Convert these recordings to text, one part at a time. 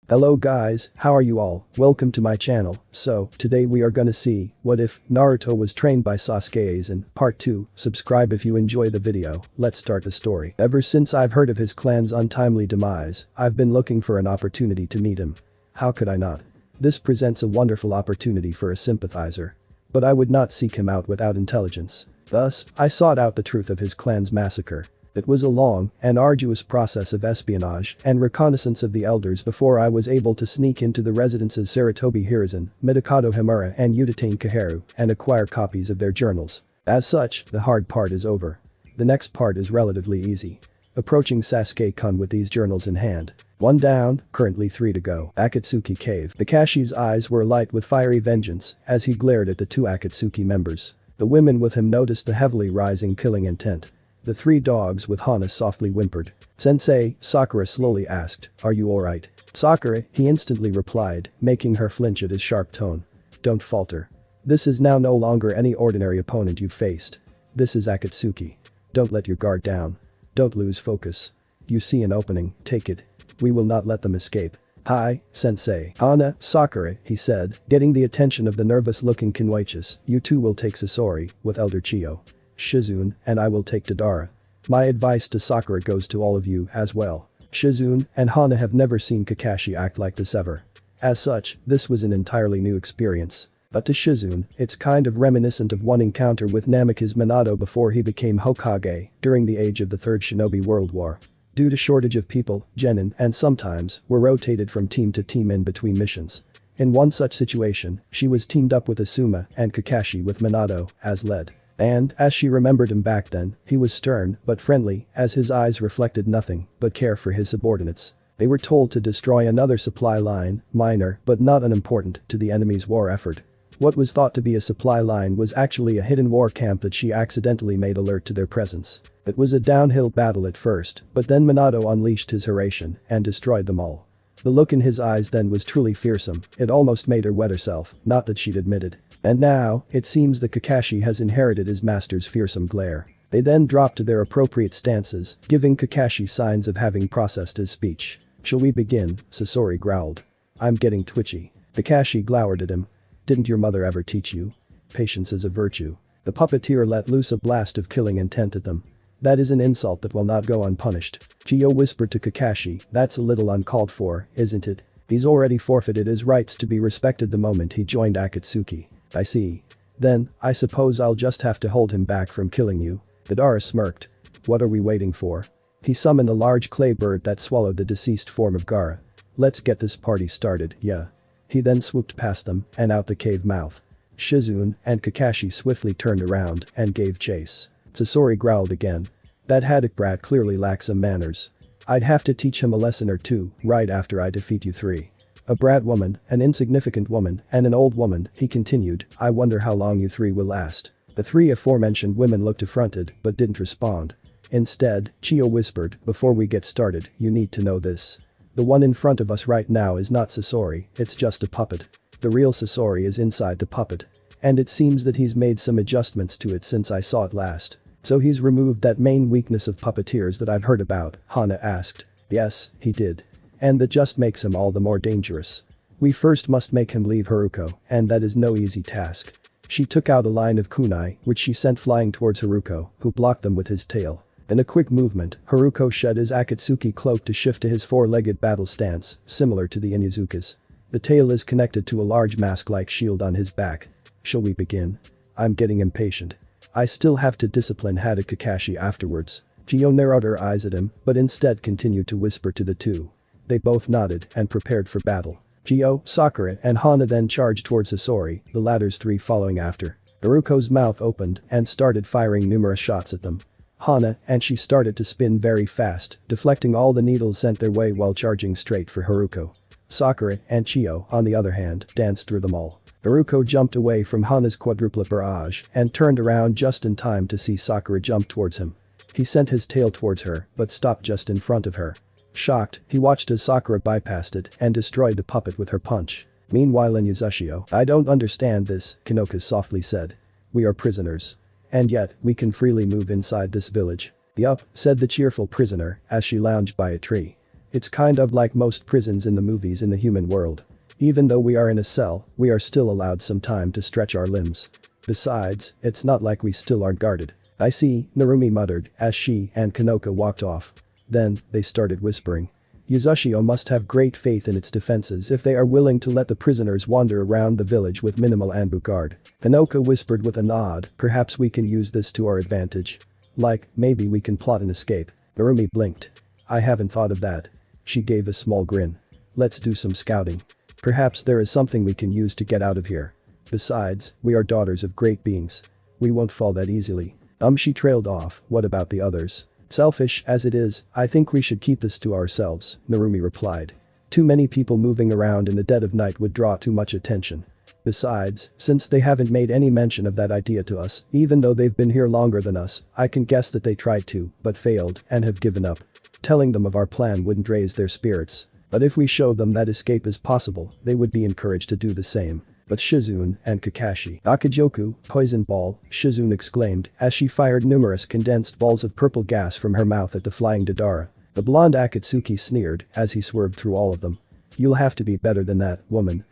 Hello guys, how are you all? Welcome to my channel. So, today we are gonna see, what if Naruto was trained by Sosuke Aizen, part 2, subscribe if you enjoy the video, let's start the story. Ever since I've heard of his clan's untimely demise, I've been looking for an opportunity to meet him. How could I not? This presents a wonderful opportunity for a sympathizer. But I would not seek him out without intelligence. Thus, I sought out the truth of his clan's massacre. It was a long and arduous process of espionage and reconnaissance of the elders before I was able to sneak into the residences Sarutobi Hiruzen, Midokado Himura and Udatain Kaharu and acquire copies of their journals. As such, the hard part is over. The next part is relatively easy. Approaching Sasuke-kun with these journals in hand. 1 down, currently 3 to go. Akatsuki Cave. Kakashi's eyes were alight with fiery vengeance as he glared at the 2 Akatsuki members. The women with him noticed the heavily rising killing intent. The 3 dogs with Hana softly whimpered. "Sensei," Sakura slowly asked, "are you alright?" "Sakura," he instantly replied, making her flinch at his sharp tone. "Don't falter. This is now no longer any ordinary opponent you've faced. This is Akatsuki. Don't let your guard down. Don't lose focus. You see an opening, take it. We will not let them escape." "Hi, Sensei." "Hana, Sakura," he said, getting the attention of the nervous-looking Kinwaichis, "you two will take Sasori, with Elder Chiyo. Shizune, and I will take Tadara. My advice to Sakura goes to all of you as well. Shizune and Hana have never seen Kakashi act like this ever. As such, this was an entirely new experience. But to Shizune, it's kind of reminiscent of one encounter with Namikaze Minato before he became Hokage during the age of the Third Shinobi World War. Due to shortage of people, genin and sometimes were rotated from team to team in between missions. In one such situation, she was teamed up with Asuma and Kakashi with Minato as lead. And, as she remembered him back then, he was stern but friendly as his eyes reflected nothing but care for his subordinates. They were told to destroy another supply line, minor but not unimportant to the enemy's war effort. What was thought to be a supply line was actually a hidden war camp that she accidentally made alert to their presence. It was a downhill battle at first, but then Minato unleashed his Hiraishin and destroyed them all. The look in his eyes then was truly fearsome, it almost made her wet herself, not that she'd admit it. And now, it seems that Kakashi has inherited his master's fearsome glare. They then dropped to their appropriate stances, giving Kakashi signs of having processed his speech. "Shall we begin?" Sasori growled. "I'm getting twitchy." Kakashi glowered at him. "Didn't your mother ever teach you? Patience is a virtue." The puppeteer let loose a blast of killing intent at them. "That is an insult that will not go unpunished." Chiyo whispered to Kakashi, "That's a little uncalled for, isn't it? He's already forfeited his rights to be respected the moment he joined Akatsuki." "I see. Then, I suppose I'll just have to hold him back from killing you." Tadara smirked. "What are we waiting for?" He summoned a large clay bird that swallowed the deceased form of Gaara. "Let's get this party started, yeah." He then swooped past them and out the cave mouth. Shizune and Kakashi swiftly turned around and gave chase. Sasori growled again. "That haddock brat clearly lacks some manners. I'd have to teach him a lesson or two right after I defeat you 3. A brat woman, an insignificant woman, and an old woman," he continued, "I wonder how long you 3 will last." The 3 aforementioned women looked affronted but didn't respond. Instead, Chiyo whispered, "Before we get started, you need to know this. The one in front of us right now is not Sasori, it's just a puppet. The real Sasori is inside the puppet. And it seems that he's made some adjustments to it since I saw it last. So he's removed that main weakness of puppeteers that I've heard about," Hana asked. "Yes, he did. And that just makes him all the more dangerous. We first must make him leave Haruko, and that is no easy task." She took out a line of kunai, which she sent flying towards Haruko, who blocked them with his tail. In a quick movement, Haruko shed his Akatsuki cloak to shift to his 4-legged battle stance, similar to the Inuzuka's. The tail is connected to a large mask-like shield on his back. "Shall we begin?" "I'm getting impatient. I still have to discipline Hada Kakashi afterwards." Chiyo narrowed her eyes at him, but instead continued to whisper to the 2. They both nodded and prepared for battle. Chiyo, Sakura and Hana then charged towards Sasori, the latter's 3 following after. Haruko's mouth opened and started firing numerous shots at them. Hana and she started to spin very fast, deflecting all the needles sent their way while charging straight for Haruko. Sakura and Chiyo, on the other hand, danced through them all. Haruko jumped away from Hana's quadruplet barrage and turned around just in time to see Sakura jump towards him. He sent his tail towards her but stopped just in front of her. Shocked, he watched as Sakura bypassed it and destroyed the puppet with her punch. Meanwhile in Yuzushio, "I don't understand this," Kinoka softly said. "We are prisoners. And yet, we can freely move inside this village." "Yup," said the cheerful prisoner as she lounged by a tree. It's kind of like most prisons in the movies in the human world. Even though we are in a cell, we are still allowed some time to stretch our limbs. Besides, it's not like we still aren't guarded. I see, Narumi muttered as she and Kanoka walked off. Then, they started whispering. Yuzushio must have great faith in its defenses if they are willing to let the prisoners wander around the village with minimal ambush guard. Kanoka whispered with a nod, perhaps we can use this to our advantage. Like, maybe we can plot an escape. Narumi blinked. I haven't thought of that. She gave a small grin. Let's do some scouting. Perhaps there is something we can use to get out of here. Besides, we are daughters of great beings. We won't fall that easily. She trailed off, what about the others? Selfish as it is, I think we should keep this to ourselves, Narumi replied. Too many people moving around in the dead of night would draw too much attention. Besides, since they haven't made any mention of that idea to us, even though they've been here longer than us, I can guess that they tried to, but failed, and have given up. Telling them of our plan wouldn't raise their spirits. But if we show them that escape is possible, they would be encouraged to do the same. But Shizune and Kakashi. Akajoku, poison ball, Shizune exclaimed as she fired numerous condensed balls of purple gas from her mouth at the flying Dodara. The blonde Akatsuki sneered as he swerved through all of them. You'll have to be better than that, woman,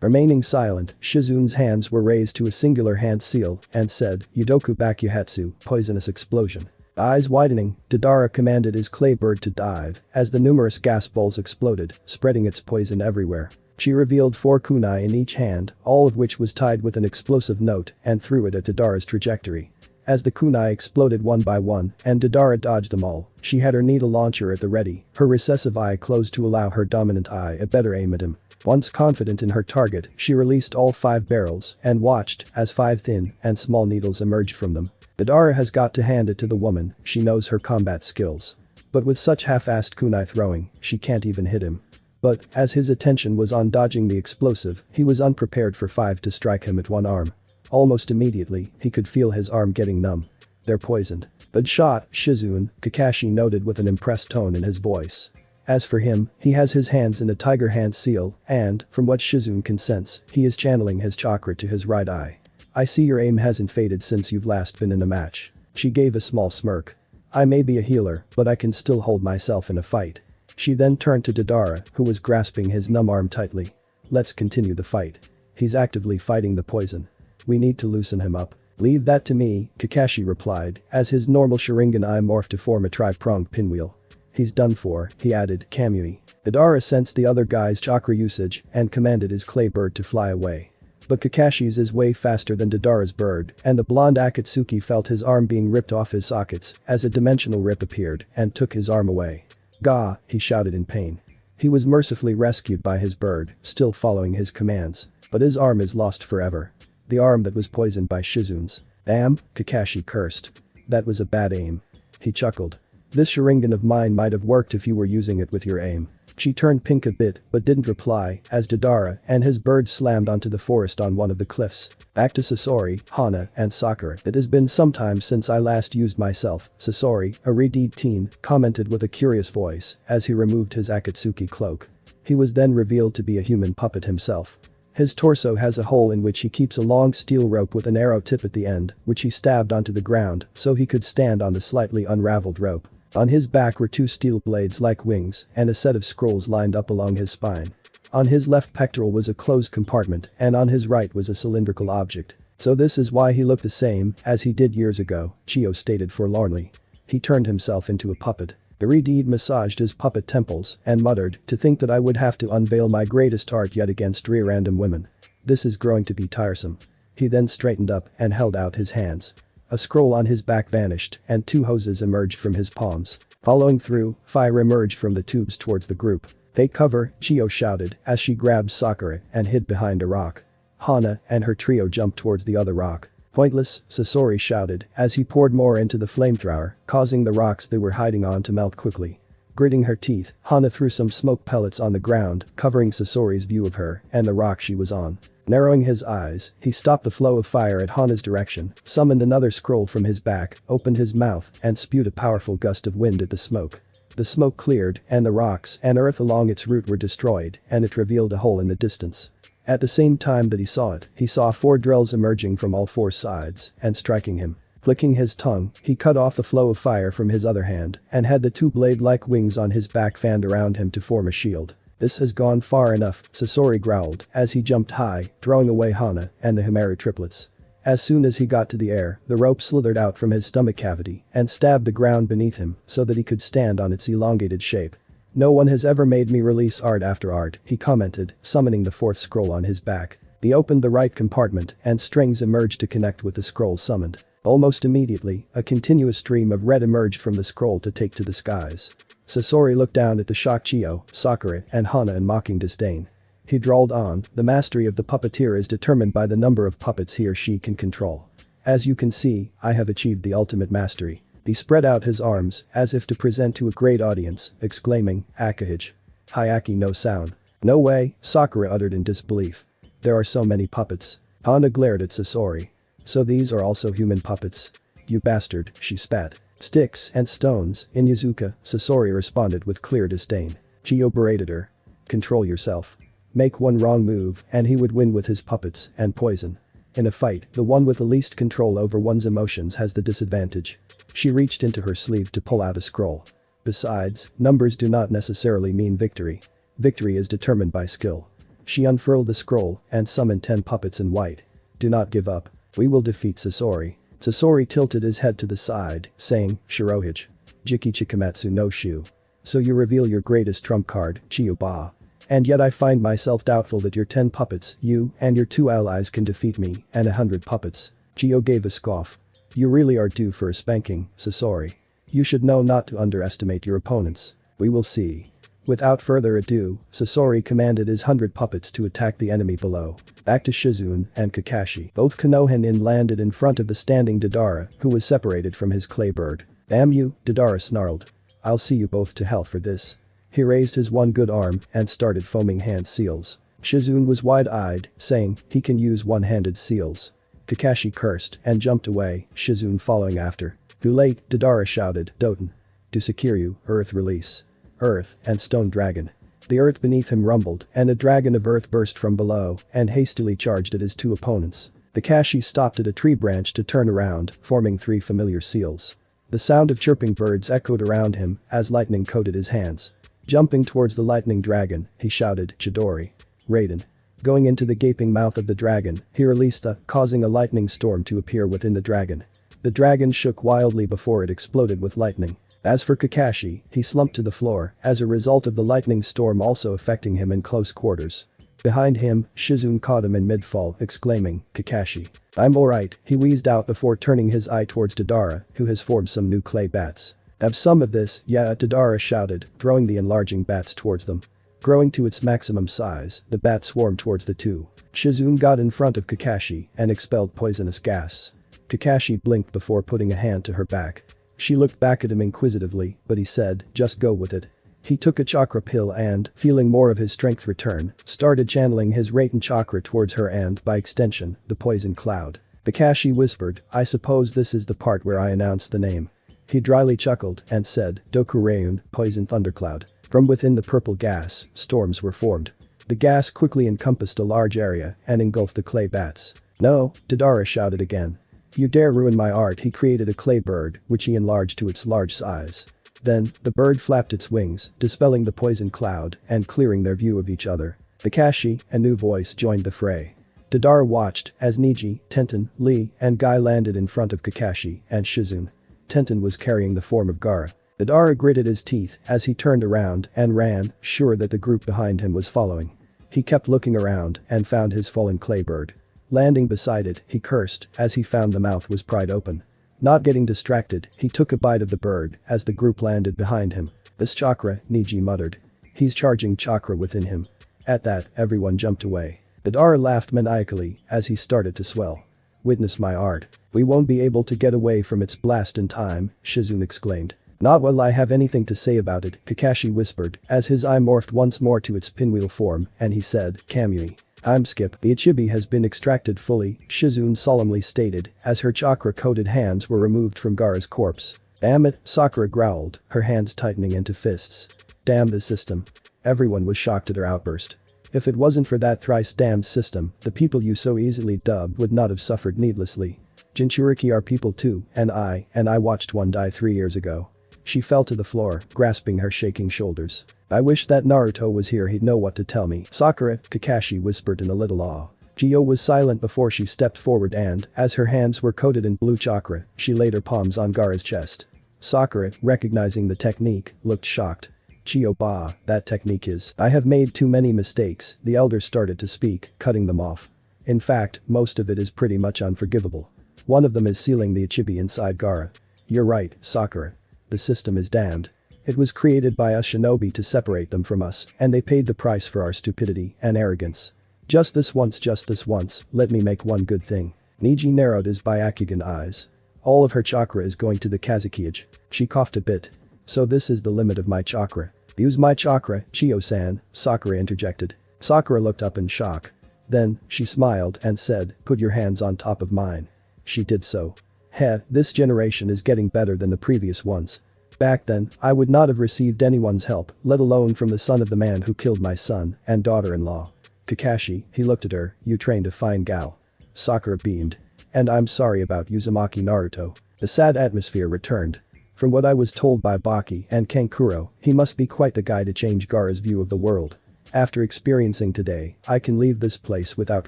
Remaining silent, Shizune's hands were raised to a singular hand seal and said, Yudoku Bakuhatsu, poisonous explosion. Eyes widening, Dodara commanded his clay bird to dive as the numerous gas balls exploded, spreading its poison everywhere. She revealed 4 kunai in each hand, all of which was tied with an explosive note, and threw it at Dodara's trajectory. As the kunai exploded one by one and Dodara dodged them all, she had her needle launcher at the ready, her recessive eye closed to allow her dominant eye a better aim at him. Once confident in her target, she released all 5 barrels and watched as 5 thin and small needles emerged from them. Dodara has got to hand it to the woman, she knows her combat skills. But with such half-assed kunai throwing, she can't even hit him. But, as his attention was on dodging the explosive, he was unprepared for 5 to strike him at one arm. Almost immediately, he could feel his arm getting numb. They're poisoned. Good shot, Shizune, Kakashi noted with an impressed tone in his voice. As for him, he has his hands in a tiger hand seal, and, from what Shizune can sense, he is channeling his chakra to his right eye. I see your aim hasn't faded since you've last been in a match. She gave a small smirk. I may be a healer, but I can still hold myself in a fight. She then turned to Dodara, who was grasping his numb arm tightly. Let's continue the fight. He's actively fighting the poison. We need to loosen him up. Leave that to me, Kakashi replied, as his normal Sharingan eye morphed to form a tri-pronged pinwheel. He's done for, he added, Kamui. Dodara sensed the other guy's chakra usage and commanded his clay bird to fly away. But Kakashi's is way faster than Dodara's bird, and the blonde Akatsuki felt his arm being ripped off his sockets as a dimensional rip appeared and took his arm away. Gah, he shouted in pain. He was mercifully rescued by his bird, still following his commands. But his arm is lost forever. The arm that was poisoned by Shizune's. Damn, Kakashi cursed. That was a bad aim. He chuckled. This Sharingan of mine might have worked if you were using it with your aim. She turned pink a bit but didn't reply as Dodara and his bird slammed onto the forest on one of the cliffs. Back to Sasori, Hana, and Sakura. It has been some time since I last used myself, Sasori, a redeemed teen, commented with a curious voice as he removed his Akatsuki cloak. He was then revealed to be a human puppet himself. His torso has a hole in which he keeps a long steel rope with an arrow tip at the end, which he stabbed onto the ground so he could stand on the slightly unraveled rope. On his back were 2 steel blades like wings and a set of scrolls lined up along his spine. On his left pectoral was a closed compartment and on his right was a cylindrical object. So this is why he looked the same as he did years ago, Chio stated forlornly. He turned himself into a puppet. Iridid massaged his puppet temples and muttered, to think that I would have to unveil my greatest art yet against 3 random women. This is growing to be tiresome. He then straightened up and held out his hands. A scroll on his back vanished and 2 hoses emerged from his palms. Following through, fire emerged from the tubes towards the group. Take cover, Chio shouted as she grabbed Sakura and hid behind a rock. Hana and her trio jumped towards the other rock. Pointless, Sasori shouted as he poured more into the flamethrower, causing the rocks they were hiding on to melt quickly. Gritting her teeth, Hana threw some smoke pellets on the ground, covering Sasori's view of her and the rock she was on. Narrowing his eyes, he stopped the flow of fire at Hana's direction, summoned another scroll from his back, opened his mouth, and spewed a powerful gust of wind at the smoke. The smoke cleared, and the rocks and earth along its route were destroyed, and it revealed a hole in the distance. At the same time that he saw it, he saw 4 drills emerging from all 4 sides and striking him. Clicking his tongue, he cut off the flow of fire from his other hand and had the two blade-like wings on his back fanned around him to form a shield. This has gone far enough, Sasori growled as he jumped high, throwing away Hana and the Himari triplets. As soon as he got to the air, the rope slithered out from his stomach cavity and stabbed the ground beneath him so that he could stand on its elongated shape. "No one has ever made me release art after art," he commented, summoning the fourth scroll on his back. He opened the right compartment and strings emerged to connect with the scroll summoned. Almost immediately, a continuous stream of red emerged from the scroll to take to the skies. Sasori looked down at the shocked Chiyo, Sakura, and Hana in mocking disdain. He drawled on, "The mastery of the puppeteer is determined by the number of puppets he or she can control. As you can see, I have achieved the ultimate mastery." He spread out his arms as if to present to a great audience, exclaiming, "Akahij. Hyaki no sound." "No way," Sakura uttered in disbelief. "There are so many puppets." Hana glared at Sasori. "So these are also human puppets? You bastard," she spat. "Sticks and stones, Inyazuka," Sasori responded with clear disdain. Chiyo berated her. "Control yourself. Make one wrong move and he would win with his puppets and poison. In a fight, the one with the least control over one's emotions has the disadvantage." She reached into her sleeve to pull out a scroll. "Besides, numbers do not necessarily mean victory. Victory is determined by skill." She unfurled the scroll and summoned 10 puppets in white. "Do not give up. We will defeat Sasori." Sasori tilted his head to the side, saying, "Shirohige. Jiki Chikamatsu no Shu. So you reveal your greatest trump card, Chiyo-ba. And yet I find myself doubtful that your 10 puppets, you and your 2 allies can defeat me and 100 puppets." Chiyo gave a scoff. "You really are due for a spanking, Sasori. You should know not to underestimate your opponents. We will see." Without further ado, Sasori commanded his 100 puppets to attack the enemy below. Back to Shizune and Kakashi. Both Konohinin landed in front of the standing Deidara, who was separated from his clay bird. "Damn you," Deidara snarled. "I'll see you both to hell for this." He raised his one good arm and started foaming hand seals. Shizune was wide-eyed, saying, "He can use one-handed seals." Kakashi cursed and jumped away, Shizune following after. "Too late," Deidara shouted, "Doten. To secure you, earth release. Earth and stone dragon." The earth beneath him rumbled and a dragon of earth burst from below and hastily charged at his 2 opponents. Kakashi stopped at a tree branch to turn around, forming 3 familiar seals. The sound of chirping birds echoed around him as lightning coated his hands. Jumping towards the lightning dragon, he shouted, "Chidori. Raiden." Going into the gaping mouth of the dragon, he released causing a lightning storm to appear within the dragon. The dragon shook wildly before it exploded with lightning. As for Kakashi, he slumped to the floor as a result of the lightning storm also affecting him in close quarters. Behind him, Shizune caught him in mid-fall, exclaiming, "Kakashi. I'm alright," he wheezed out before turning his eye towards Deidara, who has formed some new clay bats. "Have some of this, yeah," Deidara shouted, throwing the enlarging bats towards them. Growing to its maximum size, the bat swarmed towards the 2. Shizune got in front of Kakashi and expelled poisonous gas. Kakashi blinked before putting a hand to her back. She looked back at him inquisitively, but he said, "Just go with it." He took a chakra pill and, feeling more of his strength return, started channeling his Raiten chakra towards her and, by extension, the poison cloud. Kakashi whispered, "I suppose this is the part where I announce the name." He dryly chuckled and said, "Dokureun, poison thundercloud." From within the purple gas, storms were formed. The gas quickly encompassed a large area and engulfed the clay bats. "No," Deidara shouted again. "You dare ruin my art." He created a clay bird, which he enlarged to its large size. Then, the bird flapped its wings, dispelling the poison cloud and clearing their view of each other. Kakashi, a new voice, joined the fray. Deidara watched as Niji, Tenten, Lee, and Guy landed in front of Kakashi and Shizune. Tenten was carrying the form of Gaara. Deidara gritted his teeth as he turned around and ran, sure that the group behind him was following. He kept looking around and found his fallen clay bird. Landing beside it, he cursed as he found the mouth was pried open. Not getting distracted, he took a bite of the bird as the group landed behind him. "This chakra," Niji muttered. "He's charging chakra within him." At that, everyone jumped away. Deidara laughed maniacally as he started to swell. "Witness my art. We won't be able to get away from its blast in time," Shizune exclaimed. "Not while I have anything to say about it," Kakashi whispered as his eye morphed once more to its pinwheel form and he said, "Kamui. Time skip. The Ichibi has been extracted fully," Shizune solemnly stated as her chakra-coated hands were removed from Gaara's corpse. "Damn it," Sakura growled, her hands tightening into fists. "Damn the system." Everyone was shocked at her outburst. If it wasn't for that thrice-damned system, the people you so easily dubbed would not have suffered needlessly. Jinchuriki are people too, and I watched one die 3 years ago. She fell to the floor, grasping her shaking shoulders. I wish that Naruto was here, he'd know what to tell me. Sakura, Kakashi whispered in a little awe. Chio was silent before she stepped forward and, as her hands were coated in blue chakra, she laid her palms on Gaara's chest. Sakura, recognizing the technique, looked shocked. Chio, bah, that technique is. I have made too many mistakes, the elder started to speak, cutting them off. In fact, most of it is pretty much unforgivable. One of them is sealing the Ichibi inside Gaara. You're right, Sakura. The system is damned. It was created by us shinobi to separate them from us, and they paid the price for our stupidity and arrogance. Just this once, let me make one good thing. Niji narrowed his Byakugan eyes. All of her chakra is going to the Kazekage. She coughed a bit. So this is the limit of my chakra. Use my chakra, Chio-san, Sakura interjected. Sakura looked up in shock. Then, she smiled and said, put your hands on top of mine. She did so. Heh, this generation is getting better than the previous ones. Back then, I would not have received anyone's help, let alone from the son of the man who killed my son and daughter-in-law. Kakashi, he looked at her, you trained a fine gal. Sakura beamed. And I'm sorry about Uzumaki Naruto. The sad atmosphere returned. From what I was told by Baki and Kankuro, he must be quite the guy to change Gaara's view of the world. After experiencing today, I can leave this place without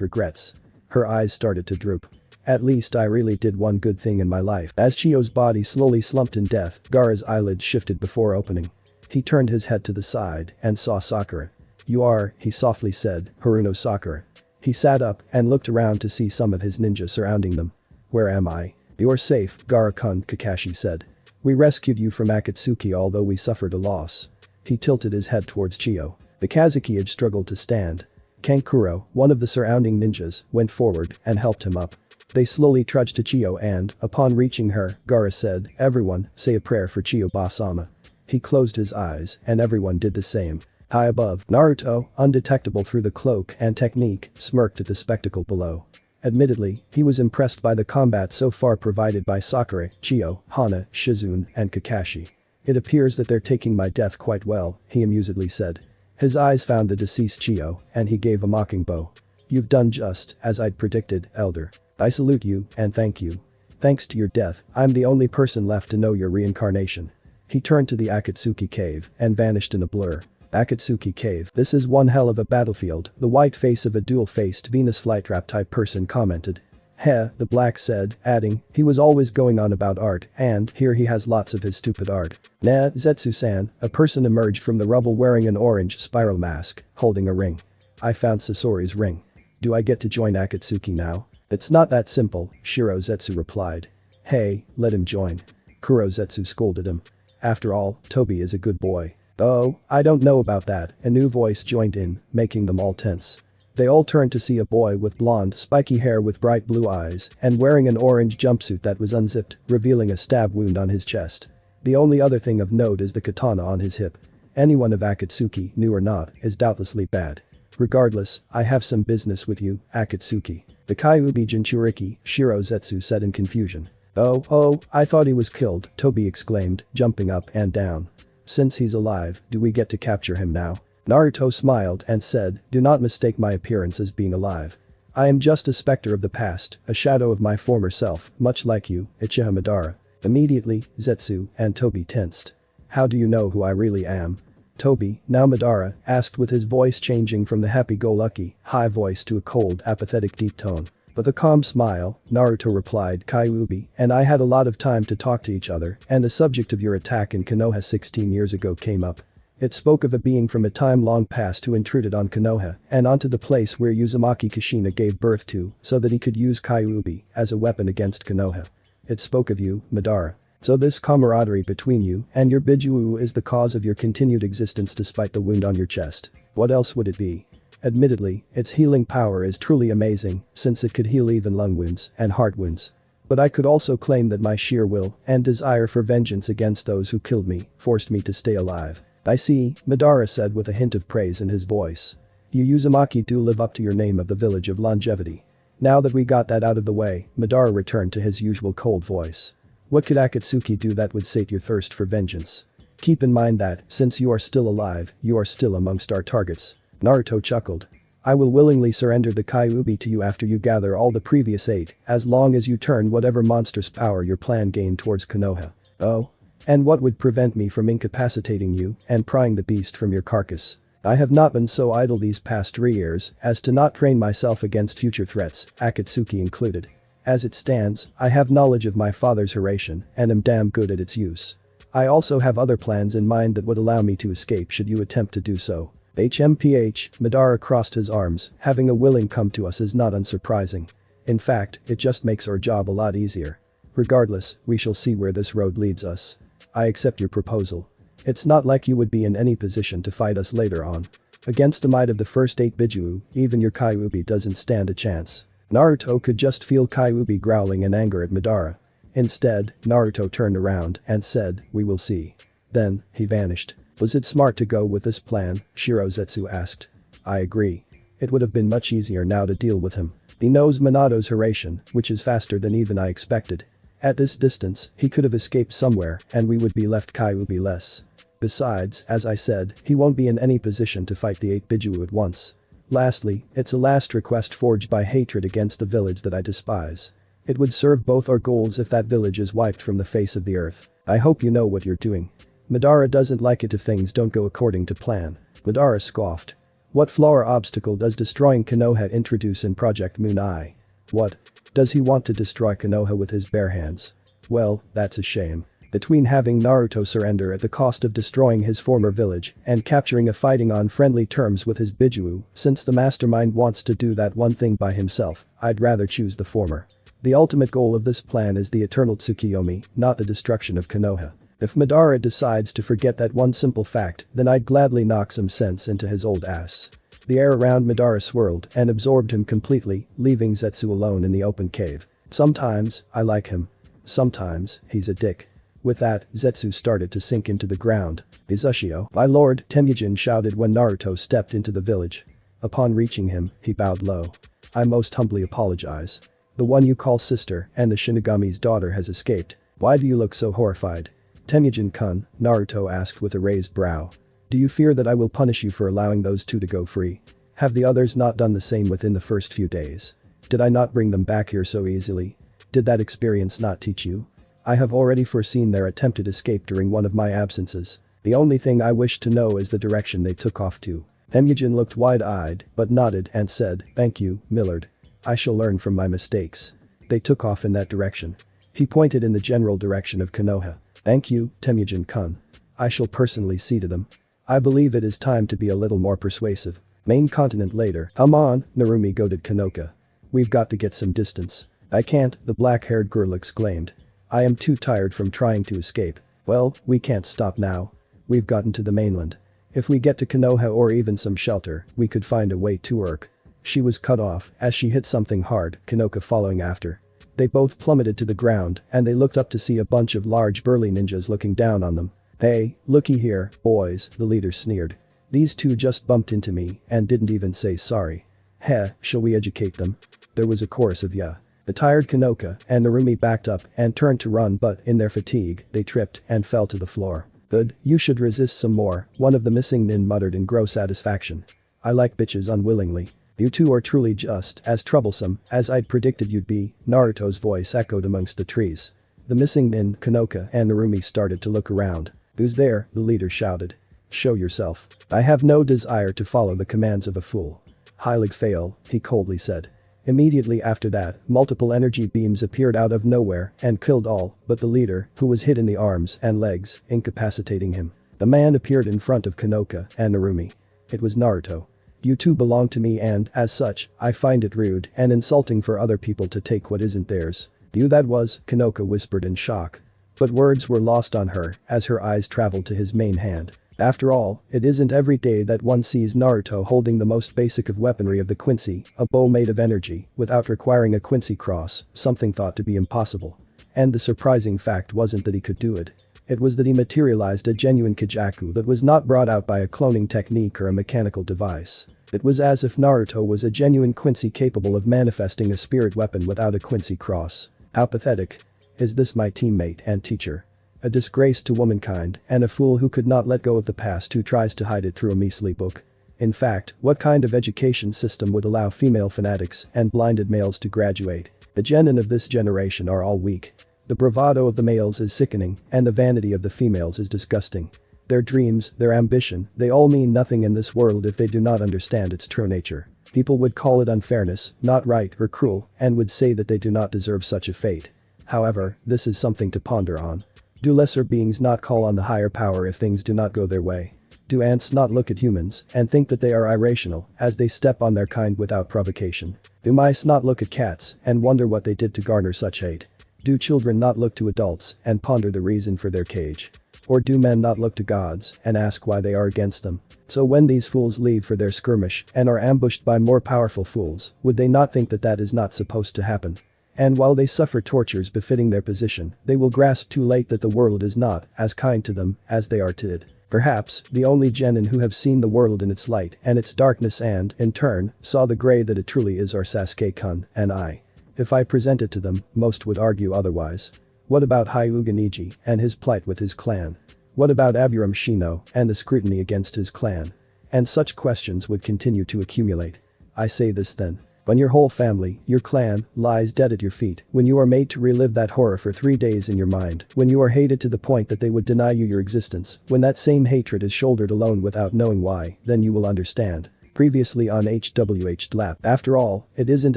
regrets. Her eyes started to droop. At least I really did one good thing in my life. As Chio's body slowly slumped in death, Gaara's eyelids shifted before opening. He turned his head to the side and saw Sakura. You are, he softly said, Haruno Sakura. He sat up and looked around to see some of his ninjas surrounding them. Where am I? You're safe, Gaara-kun, Kakashi said. We rescued you from Akatsuki although we suffered a loss. He tilted his head towards Chio. The Kazekage struggled to stand. Kankuro, one of the surrounding ninjas, went forward and helped him up. They slowly trudged to Chio and, upon reaching her, Gaara said, everyone, say a prayer for Chiyo-sama. He closed his eyes and everyone did the same. High above, Naruto, undetectable through the cloak and technique, smirked at the spectacle below. Admittedly, he was impressed by the combat so far provided by Sakura, Chio, Hana, Shizune, and Kakashi. It appears that they're taking my death quite well, he amusedly said. His eyes found the deceased Chio, and he gave a mocking bow. You've done just as I'd predicted, Elder. I salute you and thank you. Thanks to your death, I'm the only person left to know your reincarnation. He turned to the Akatsuki cave and vanished in a blur. Akatsuki Cave. This is one hell of a battlefield, the white face of a dual-faced Venus flytrap type person commented. Heh, the black said, adding, he was always going on about art, and here he has lots of his stupid art. Nah, Zetsu-san, a person emerged from the rubble wearing an orange spiral mask, holding a ring. I found Sasori's ring. Do I get to join Akatsuki now? It's not that simple, Shiro Zetsu replied. Hey, let him join. Kuro Zetsu scolded him. After all, Tobi is a good boy. Oh, I don't know about that, a new voice joined in, making them all tense. They all turned to see a boy with blonde, spiky hair with bright blue eyes and wearing an orange jumpsuit that was unzipped, revealing a stab wound on his chest. The only other thing of note is the katana on his hip. Anyone of Akatsuki, new or not, is doubtlessly bad. Regardless, I have some business with you, Akatsuki. The Kyuubi Jinchuriki, Shiro Zetsu said in confusion. Oh, I thought he was killed, Tobi exclaimed, jumping up and down. Since he's alive, do we get to capture him now? Naruto smiled and said, do not mistake my appearance as being alive. I am just a specter of the past, a shadow of my former self, much like you, Uchiha Madara. Immediately, Zetsu and Tobi tensed. How do you know who I really am? Tobi, now Madara, asked with his voice changing from the happy-go-lucky, high voice to a cold, apathetic deep tone. With a calm smile, Naruto replied, Kyuubi, and I had a lot of time to talk to each other, and the subject of your attack in Konoha 16 years ago came up. It spoke of a being from a time long past who intruded on Konoha and onto the place where Uzumaki Kushina gave birth to so that he could use Kyuubi as a weapon against Konoha. It spoke of you, Madara. So this camaraderie between you and your Bijuu is the cause of your continued existence despite the wound on your chest. What else would it be? Admittedly, its healing power is truly amazing since it could heal even lung wounds and heart wounds. But I could also claim that my sheer will and desire for vengeance against those who killed me forced me to stay alive. I see, Madara said with a hint of praise in his voice. You Uzumaki do live up to your name of the village of longevity. Now that we got that out of the way, Madara returned to his usual cold voice. What could Akatsuki do that would sate your thirst for vengeance? Keep in mind that, since you are still alive, you are still amongst our targets. Naruto chuckled. I will willingly surrender the Kyuubi to you after you gather all the previous 8, as long as you turn whatever monstrous power your plan gained towards Konoha. Oh? And what would prevent me from incapacitating you and prying the beast from your carcass? I have not been so idle these past 3 years as to not train myself against future threats, Akatsuki included. As it stands, I have knowledge of my father's Hiraishin and am damn good at its use. I also have other plans in mind that would allow me to escape should you attempt to do so. HMPH, Madara crossed his arms, having a willing come to us is not unsurprising. In fact, it just makes our job a lot easier. Regardless, we shall see where this road leads us. I accept your proposal. It's not like you would be in any position to fight us later on. Against the might of the first 8 Biju, even your Kyuubi doesn't stand a chance. Naruto could just feel Kyuubi growling in anger at Madara. Instead, Naruto turned around and said, "We will see." Then, he vanished. Was it smart to go with this plan? Shirozetsu asked. I agree. It would have been much easier now to deal with him. He knows Minato's Hiraishin, which is faster than even I expected. At this distance, he could have escaped somewhere and we would be left Kyuubi less. Besides, as I said, he won't be in any position to fight the 8 Biju at once. Lastly, it's a last request forged by hatred against the village that I despise. It would serve both our goals if that village is wiped from the face of the earth. I hope you know what you're doing. Madara doesn't like it if things don't go according to plan. Madara scoffed. What flaw or obstacle does destroying Konoha introduce in Project Moon Eye? What? Does he want to destroy Konoha with his bare hands? Well, that's a shame. Between having Naruto surrender at the cost of destroying his former village and capturing a fighting on friendly terms with his Biju, since the mastermind wants to do that one thing by himself, I'd rather choose the former. The ultimate goal of this plan is the eternal Tsukiyomi, not the destruction of Konoha. If Madara decides to forget that one simple fact, then I'd gladly knock some sense into his old ass. The air around Madara swirled and absorbed him completely, leaving Zetsu alone in the open cave. Sometimes, I like him. Sometimes, he's a dick. With that, Zetsu started to sink into the ground. Izushio, my lord, Temujin shouted when Naruto stepped into the village. Upon reaching him, he bowed low. I most humbly apologize. The one you call sister and the Shinigami's daughter has escaped. Why do you look so horrified? Temujin-kun, Naruto asked with a raised brow. Do you fear that I will punish you for allowing those 2 to go free? Have the others not done the same within the first few days? Did I not bring them back here so easily? Did that experience not teach you? I have already foreseen their attempted escape during one of my absences. The only thing I wish to know is the direction they took off to. Temujin looked wide-eyed, but nodded and said, "Thank you, Millard. I shall learn from my mistakes." They took off in that direction. He pointed in the general direction of Konoha. Thank you, Temujin-kun. I shall personally see to them. I believe it is time to be a little more persuasive. Main continent later. Come on, Narumi goaded Konoka. We've got to get some distance. I can't, the black-haired girl exclaimed. I am too tired from trying to escape. Well, we can't stop now. We've gotten to the mainland. If we get to Konoha or even some shelter, we could find a way to work. She was cut off as she hit something hard, Konoka following after. They both plummeted to the ground and they looked up to see a bunch of large burly ninjas looking down on them. Hey, looky here, boys, the leader sneered. These 2 just bumped into me and didn't even say sorry. Heh, shall we educate them? There was a chorus of yeah. The tired Konoka and Narumi backed up and turned to run but in their fatigue, they tripped and fell to the floor. Good, you should resist some more, one of the missing nin muttered in gross satisfaction. I like bitches unwillingly. You 2 are truly just as troublesome as I'd predicted you'd be, Naruto's voice echoed amongst the trees. The missing nin, Konoka and Narumi started to look around. Who's there? The leader shouted. Show yourself. I have no desire to follow the commands of a fool. Heilig fail, he coldly said. Immediately after that, multiple energy beams appeared out of nowhere and killed all but the leader, who was hit in the arms and legs, incapacitating him. The man appeared in front of Konoka and Narumi. It was Naruto. You 2 belong to me and, as such, I find it rude and insulting for other people to take what isn't theirs. You that was, Konoka whispered in shock. But words were lost on her as her eyes traveled to his main hand. After all, it isn't every day that one sees Naruto holding the most basic of weaponry of the Quincy, a bow made of energy, without requiring a Quincy cross, something thought to be impossible. And the surprising fact wasn't that he could do it. It was that he materialized a genuine Kijaku that was not brought out by a cloning technique or a mechanical device. It was as if Naruto was a genuine Quincy capable of manifesting a spirit weapon without a Quincy cross. How pathetic. Is this my teammate and teacher? A disgrace to womankind and a fool who could not let go of the past who tries to hide it through a measly book. In fact, what kind of education system would allow female fanatics and blinded males to graduate? The genin of this generation are all weak. The bravado of the males is sickening, and the vanity of the females is disgusting. Their dreams, their ambition, they all mean nothing in this world if they do not understand its true nature. People would call it unfairness, not right or cruel, and would say that they do not deserve such a fate. However, this is something to ponder on. Do lesser beings not call on the higher power if things do not go their way? Do ants not look at humans and think that they are irrational as they step on their kind without provocation? Do mice not look at cats and wonder what they did to garner such hate? Do children not look to adults and ponder the reason for their cage? Or do men not look to gods and ask why they are against them? So when these fools leave for their skirmish and are ambushed by more powerful fools, would they not think that that is not supposed to happen? And while they suffer tortures befitting their position, they will grasp too late that the world is not as kind to them as they are to it. Perhaps, the only genin who have seen the world in its light and its darkness and, in turn, saw the gray that it truly is are Sasuke-kun and I. If I present it to them, most would argue otherwise. What about Hyuga Neji and his plight with his clan? What about Aburame Shino and the scrutiny against his clan? And such questions would continue to accumulate. I say this then. When your whole family, your clan, lies dead at your feet, when you are made to relive that horror for 3 days in your mind, when you are hated to the point that they would deny you your existence, when that same hatred is shouldered alone without knowing why, then you will understand. Previously on HWH Lap. After all, it isn't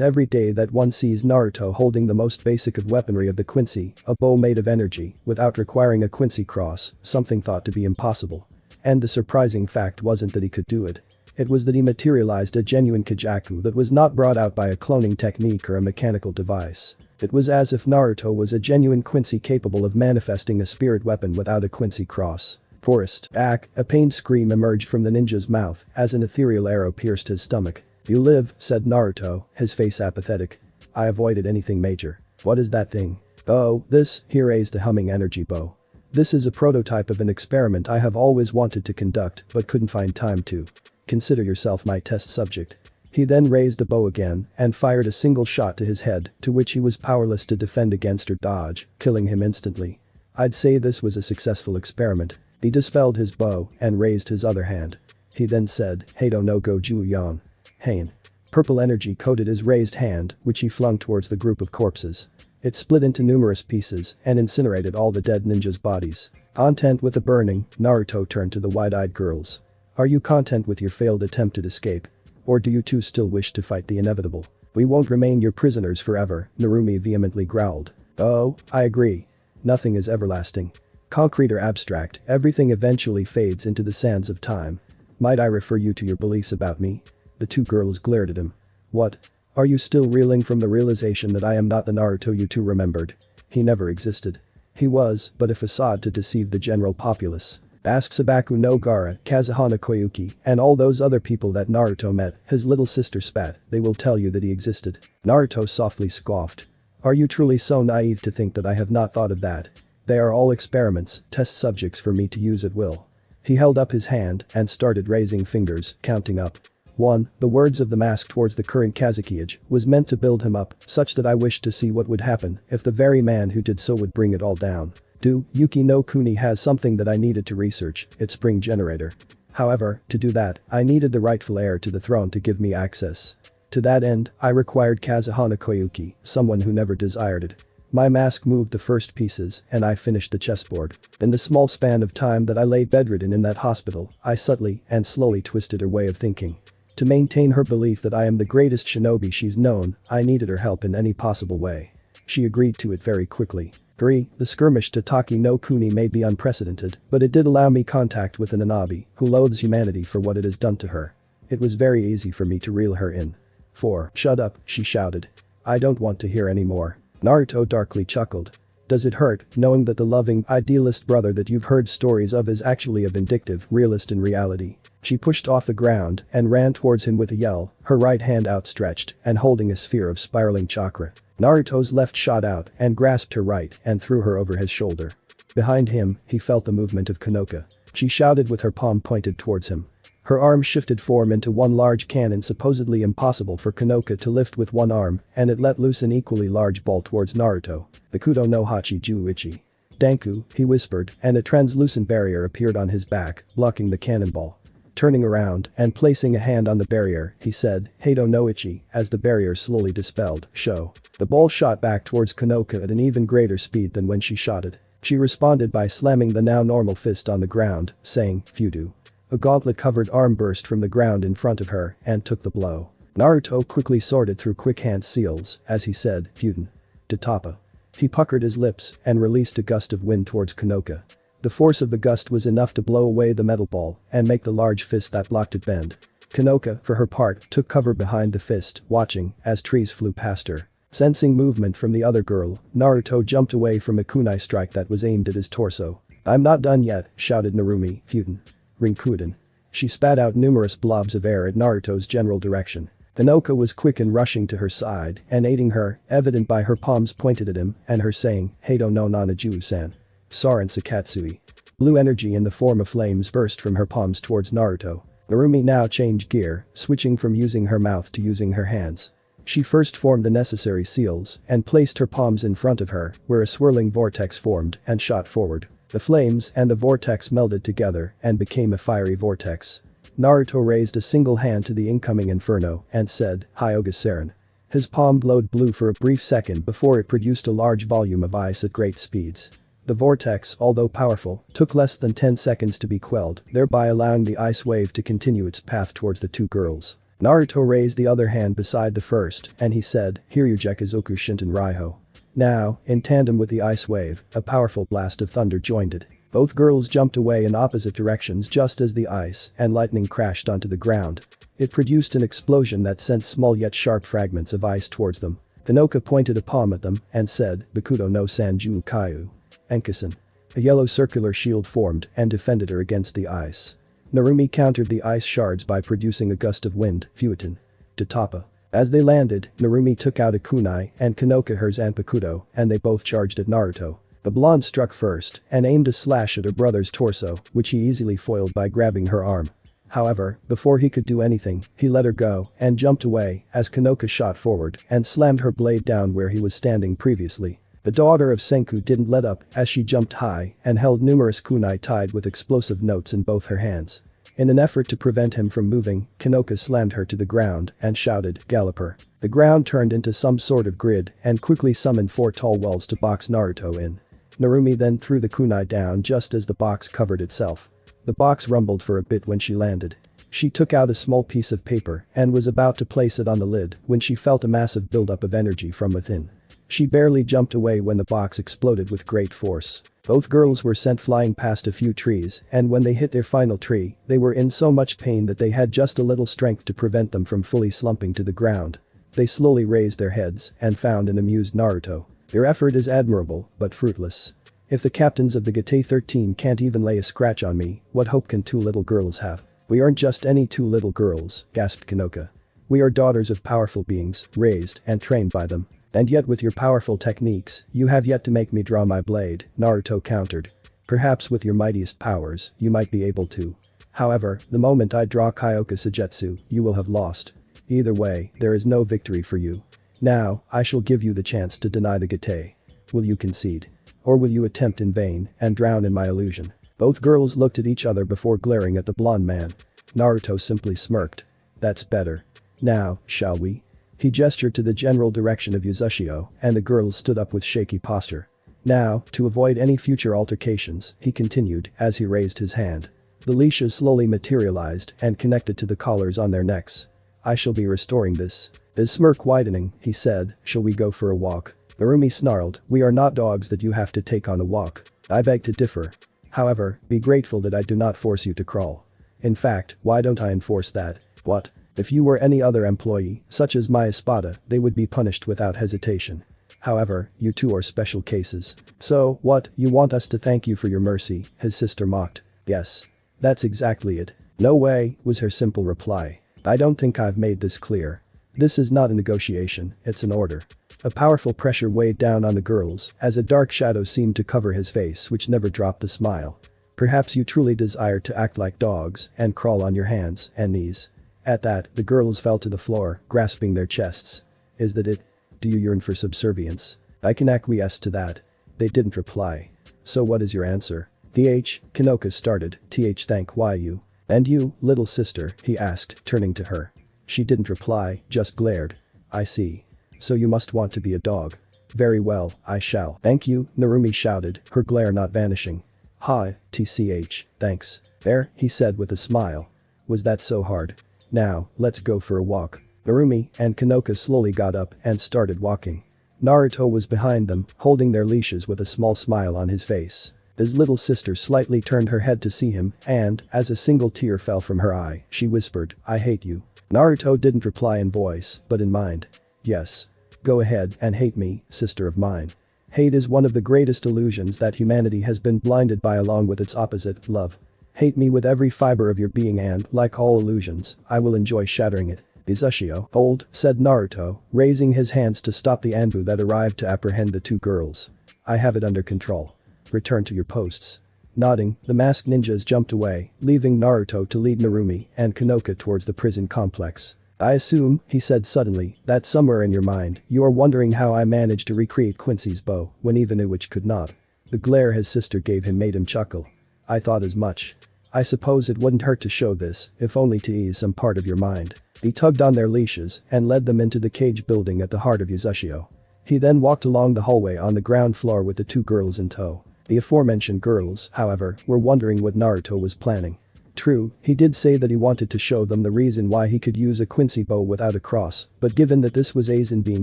every day that one sees Naruto holding the most basic of weaponry of the Quincy, a bow made of energy, without requiring a Quincy cross, something thought to be impossible. And the surprising fact wasn't that he could do it. It was that he materialized a genuine Kajaku that was not brought out by a cloning technique or a mechanical device. It was as if Naruto was a genuine Quincy capable of manifesting a spirit weapon without a Quincy cross. Forest. A pained scream emerged from the ninja's mouth as an ethereal arrow pierced his stomach. You live, said Naruto, his face apathetic. I avoided anything major. What is that thing? Oh, this, he raised a humming energy bow. This is a prototype of an experiment I have always wanted to conduct but couldn't find time to. Consider yourself my test subject. He then raised the bow again and fired a single shot to his head, to which he was powerless to defend against or dodge, killing him instantly. I'd say this was a successful experiment. He dispelled his bow and raised his other hand. He then said, Heido no go Juyon. Hain. Purple energy coated his raised hand, which he flung towards the group of corpses. It split into numerous pieces and incinerated all the dead ninjas' bodies. Content with the burning, Naruto turned to the wide-eyed girls. Are you content with your failed attempt at escape? Or do you two still wish to fight the inevitable? We won't remain your prisoners forever, Narumi vehemently growled. Oh, I agree. Nothing is everlasting. Concrete or abstract, everything eventually fades into the sands of time. Might I refer you to your beliefs about me? The two girls glared at him. What? Are you still reeling from the realization that I am not the Naruto you two remembered? He never existed. He was but a facade to deceive the general populace. Ask Sabaku no Gaara, Kazuhana Koyuki, and all those other people that Naruto met, his little sister spat, they will tell you that he existed. Naruto softly scoffed. Are you truly so naive to think that I have not thought of that? They are all experiments, test subjects for me to use at will. He held up his hand and started raising fingers, counting up. 1. The words of the mask towards the current Kazukiage was meant to build him up, such that I wished to see what would happen if the very man who did so would bring it all down. 2. Yuki no Kuni has something that I needed to research, its spring generator. However, to do that, I needed the rightful heir to the throne to give me access. To that end, I required Kazuhana Koyuki, someone who never desired it. My mask moved the first pieces, and I finished the chessboard. In the small span of time that I lay bedridden in that hospital, I subtly and slowly twisted her way of thinking. To maintain her belief that I am the greatest shinobi she's known, I needed her help in any possible way. She agreed to it very quickly. 3. The skirmish to Taki no Kuni may be unprecedented, but it did allow me contact with an Anabi, who loathes humanity for what it has done to her. It was very easy for me to reel her in. 4. Shut up, she shouted. I don't want to hear any more. Naruto darkly chuckled. Does it hurt, knowing that the loving, idealist brother that you've heard stories of is actually a vindictive realist in reality? She pushed off the ground and ran towards him with a yell, her right hand outstretched and holding a sphere of spiraling chakra. Naruto's left shot out and grasped her right and threw her over his shoulder. Behind him, he felt the movement of Konoka. She shouted with her palm pointed towards him. Her arm shifted form into one large cannon supposedly impossible for Konoka to lift with one arm, and it let loose an equally large ball towards Naruto. Bakudo no Hachi Juichi. Danku, he whispered, and a translucent barrier appeared on his back, blocking the cannonball. Turning around and placing a hand on the barrier, he said, "Hado no Ichi," as the barrier slowly dispelled, "Show." The ball shot back towards Kanoka at an even greater speed than when she shot it. She responded by slamming the now normal fist on the ground, saying, "Fudu." A gauntlet-covered arm burst from the ground in front of her and took the blow. Naruto quickly sorted through quick-hand seals as he said, "Fuden." To Toppa. He puckered his lips and released a gust of wind towards Kanoka. The force of the gust was enough to blow away the metal ball and make the large fist that blocked it bend. Kanoka, for her part, took cover behind the fist, watching as trees flew past her. Sensing movement from the other girl, Naruto jumped away from a kunai strike that was aimed at his torso. "I'm not done yet," shouted Narumi, "Fuden." Rinkuden. She spat out numerous blobs of air at Naruto's general direction. Kanoka was quick in rushing to her side and aiding her, evident by her palms pointed at him and her saying, "Hado no Nanaju-san." Sarin Sakatsui. Blue energy in the form of flames burst from her palms towards Naruto. Narumi now changed gear, switching from using her mouth to using her hands. She first formed the necessary seals and placed her palms in front of her, where a swirling vortex formed and shot forward. The flames and the vortex melded together and became a fiery vortex. Naruto raised a single hand to the incoming inferno and said, "Hyoga Saren." His palm glowed blue for a brief second before it produced a large volume of ice at great speeds. The vortex, although powerful, took less than 10 seconds to be quelled, thereby allowing the ice wave to continue its path towards the two girls. Naruto raised the other hand beside the first and he said, "Hiryugekizoku Shinten Raiho." Now, in tandem with the ice wave, a powerful blast of thunder joined it. Both girls jumped away in opposite directions just as the ice and lightning crashed onto the ground. It produced an explosion that sent small yet sharp fragments of ice towards them. Kanoka pointed a palm at them and said, "Bakudo no Sanju Kaiu." Enkasen. A yellow circular shield formed and defended her against the ice. Narumi countered the ice shards by producing a gust of wind, Fuetin. To Toppa. As they landed, Narumi took out a kunai and Kanoka her Zanpakudo and they both charged at Naruto. The blonde struck first and aimed a slash at her brother's torso, which he easily foiled by grabbing her arm. However, before he could do anything, he let her go and jumped away as Kanoka shot forward and slammed her blade down where he was standing previously. The daughter of Senku didn't let up as she jumped high and held numerous kunai tied with explosive notes in both her hands. In an effort to prevent him from moving, Kanoka slammed her to the ground and shouted, "Galloper." The ground turned into some sort of grid and quickly summoned 4 tall walls to box Naruto in. Narumi then threw the kunai down just as the box covered itself. The box rumbled for a bit when she landed. She took out a small piece of paper and was about to place it on the lid when she felt a massive buildup of energy from within. She barely jumped away when the box exploded with great force. Both girls were sent flying past a few trees and when they hit their final tree, they were in so much pain that they had just a little strength to prevent them from fully slumping to the ground. They slowly raised their heads and found an amused Naruto. Their effort is admirable, but fruitless. If the captains of the Gate 13 can't even lay a scratch on me, what hope can 2 little girls have? "We aren't just any 2 little girls," gasped Kanoka. "We are daughters of powerful beings, raised and trained by them. And yet with your powerful techniques, you have yet to make me draw my blade," Naruto countered. "Perhaps with your mightiest powers, you might be able to. However, the moment I draw Kyoka Sujetsu, you will have lost. Either way, there is no victory for you. Now, I shall give you the chance to deny the Gate. Will you concede? Or will you attempt in vain and drown in my illusion?" Both girls looked at each other before glaring at the blonde man. Naruto simply smirked. "That's better. Now, shall we?" He gestured to the general direction of Yuzushio and the girls stood up with shaky posture. "Now, to avoid any future altercations," he continued as he raised his hand. The leashes slowly materialized and connected to the collars on their necks. "I shall be restoring this." His smirk widening, he said, "Shall we go for a walk?" Narumi snarled, "We are not dogs that you have to take on a walk." "I beg to differ. However, be grateful that I do not force you to crawl. In fact, why don't I enforce that?" "What? If you were any other employee, such as my espada, they would be punished without hesitation. However, you two are special cases. So, what, you want us to thank you for your mercy?" his sister mocked. "Yes. That's exactly it." "No way," was her simple reply. "I don't think I've made this clear. This is not a negotiation, it's an order." A powerful pressure weighed down on the girls as a dark shadow seemed to cover his face which never dropped the smile. "Perhaps you truly desire to act like dogs and crawl on your hands and knees." At that, the girls fell to the floor, grasping their chests. "Is that it? Do you yearn for subservience?" "I can acquiesce to that." They didn't reply. "So what is your answer?" Kanoka started, thank you. "And you, little sister?" he asked, turning to her. She didn't reply, just glared. "I see. So you must want to be a dog. Very well, I shall." "Thank you," Narumi shouted, her glare not vanishing. "Hi, thanks. There," he said with a smile. "Was that so hard? Now, let's go for a walk." Narumi and Kanoka slowly got up and started walking. Naruto was behind them, holding their leashes with a small smile on his face. His little sister slightly turned her head to see him and, as a single tear fell from her eye, she whispered, "I hate you." Naruto didn't reply in voice, but in mind. "Yes. Go ahead and hate me, sister of mine." Hate is one of the greatest illusions that humanity has been blinded by along with its opposite, love. Hate me with every fiber of your being and, like all illusions, I will enjoy shattering it. "Izushio, hold," said Naruto, raising his hands to stop the Anbu that arrived to apprehend the two girls. "I have it under control. Return to your posts." Nodding, the masked ninjas jumped away, leaving Naruto to lead Narumi and Kanoka towards the prison complex. "I assume," he said suddenly, "that somewhere in your mind, you are wondering how I managed to recreate Quincy's bow when even Iwich could not." The glare his sister gave him made him chuckle. "I thought as much. I suppose it wouldn't hurt to show this, if only to ease some part of your mind." He tugged on their leashes and led them into the cage building at the heart of Izushio. He then walked along the hallway on the ground floor with the two girls in tow. The aforementioned girls, however, were wondering what Naruto was planning. True, he did say that he wanted to show them the reason why he could use a Quincy bow without a cross, but given that this was Aizen being